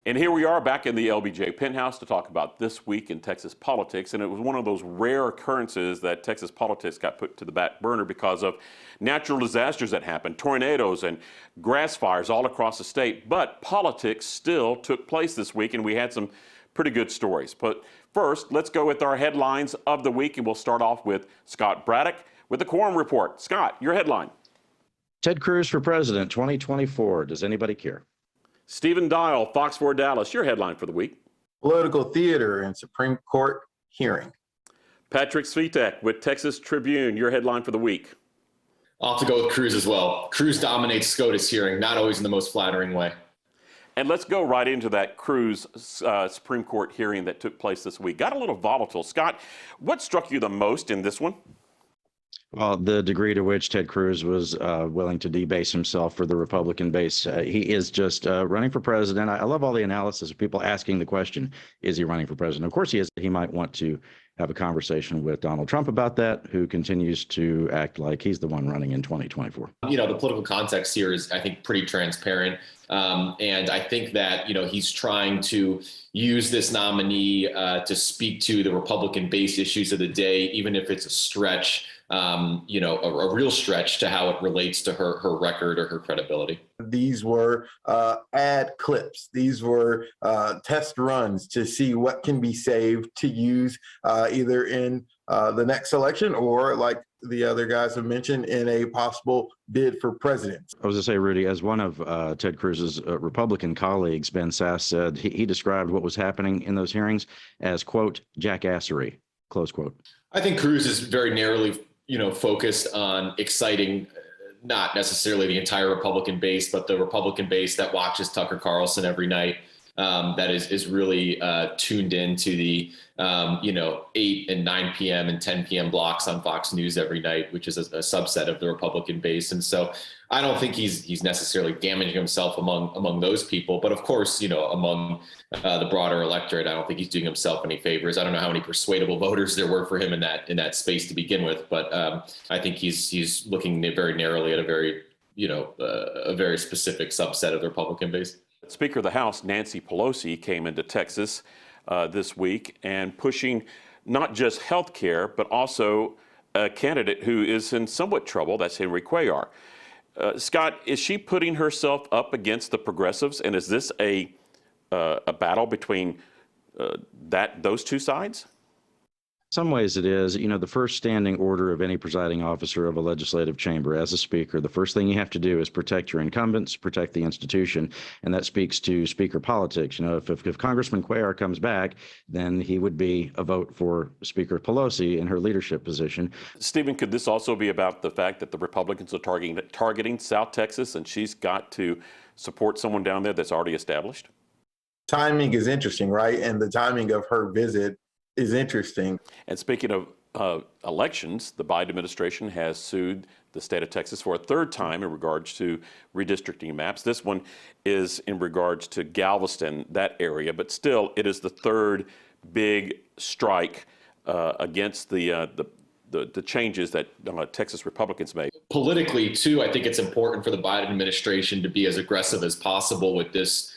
And here we are back in the LBJ penthouse to talk about this week in Texas politics. And it was one of those rare occurrences that Texas politics got put to the back burner because of natural disasters that happened, tornadoes and grass fires all across the state. But politics still took place this week, and we had some pretty good stories. But first, let's go with our headlines of the week, and we'll start off with Scott Braddock with the Quorum Report. Scott, your headline. Ted Cruz for president 2024. Does anybody care? Stephen Dial, Fox 4 Dallas, your headline for the week. Political theater and Supreme Court hearing. Patrick Svitek with Texas Tribune, your headline for the week. I'll have to go with Cruz as well. Cruz dominates SCOTUS hearing, not always in the most flattering way. And let's go right into that Cruz Supreme Court hearing that took place this week. Got a little volatile. Scott, what struck you the most in this one? Well, the degree to which Ted Cruz was willing to debase himself for the Republican base. He is just running for president. I love all the analysis of people asking the question, is he running for president? Of course he is. He might want to have a conversation with Donald Trump about that, who continues to act like he's the one running in 2024. You know, the political context here is, I think, pretty transparent. And I think that, he's trying to use this nominee to speak to the Republican base issues of the day, even if it's a stretch. A real stretch to how it relates to her record or her credibility. These were ad clips. These were test runs to see what can be saved to use either in the next election or, like the other guys have mentioned, in a possible bid for president. I was going to say, Rudy, as one of Ted Cruz's Republican colleagues, Ben Sass, said, he described what was happening in those hearings as, quote, jackassery, close quote. I think Cruz is very narrowly focused on exciting not necessarily the entire Republican base, but the Republican base that watches Tucker Carlson every night, that is really tuned into the 8 and 9 p.m. and 10 p.m. blocks on Fox News every night, which is a subset of the Republican base. And so I don't think he's necessarily damaging himself among those people. But of course, among the broader electorate, I don't think he's doing himself any favors. I don't know how many persuadable voters there were for him in that space to begin with. But I think he's looking very narrowly at a very specific subset of the Republican base. Speaker of the House, Nancy Pelosi, came into Texas this week and pushing not just health care, but also a candidate who is in somewhat trouble. That's Henry Cuellar. Scott, is she putting herself up against the progressives, and is this a battle between those two sides? In some ways it is. The first standing order of any presiding officer of a legislative chamber as a speaker, the first thing you have to do is protect your incumbents, protect the institution, and that speaks to speaker politics. If Congressman Cuellar comes back, then he would be a vote for Speaker Pelosi in her leadership position. Stephen, could this also be about the fact that the Republicans are targeting South Texas, and she's got to support someone down there that's already established? Timing is interesting, right? And the timing of her visit is interesting. And speaking of elections, the Biden administration has sued the state of Texas for a third time in regards to redistricting maps. This one is in regards to Galveston, that area, but still it is the third big strike against the changes that Texas Republicans made. Politically, too, I think it's important for the Biden administration to be as aggressive as possible with this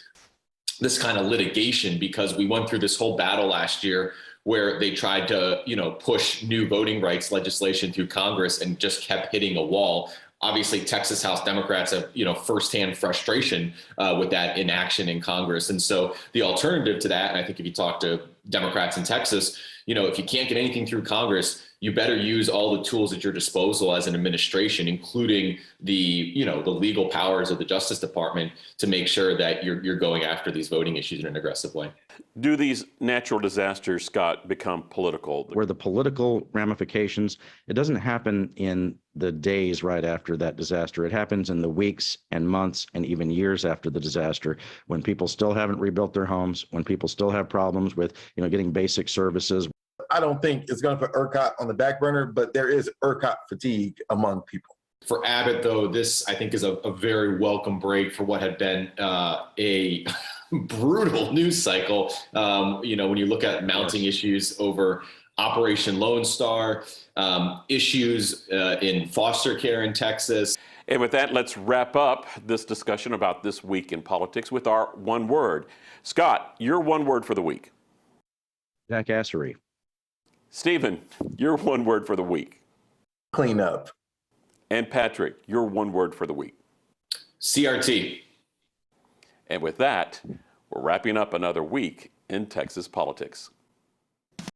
kind of litigation, because we went through this whole battle last year where they tried to, push new voting rights legislation through Congress and just kept hitting a wall. Obviously, Texas House Democrats have, firsthand frustration with that inaction in Congress. And so the alternative to that, and I think if you talk to Democrats in Texas, if you can't get anything through Congress, you better use all the tools at your disposal as an administration, including the legal powers of the Justice Department, to make sure that you're going after these voting issues in an aggressive way. Do these natural disasters, Scott, become political? Where the political ramifications, it doesn't happen in the days right after that disaster. It happens in the weeks and months and even years after the disaster, when people still haven't rebuilt their homes, when people still have problems with, getting basic services. I don't think it's going to put ERCOT on the back burner, but there is ERCOT fatigue among people. For Abbott, though, this, I think, is a very welcome break for what had been a brutal news cycle. When you look at mounting issues over Operation Lone Star, issues in foster care in Texas. And with that, let's wrap up this discussion about this week in politics with our one word. Scott, your one word for the week. Jackassery. Stephen, your one word for the week. Clean up. And Patrick, your one word for the week. CRT. And with that, we're wrapping up another week in Texas politics.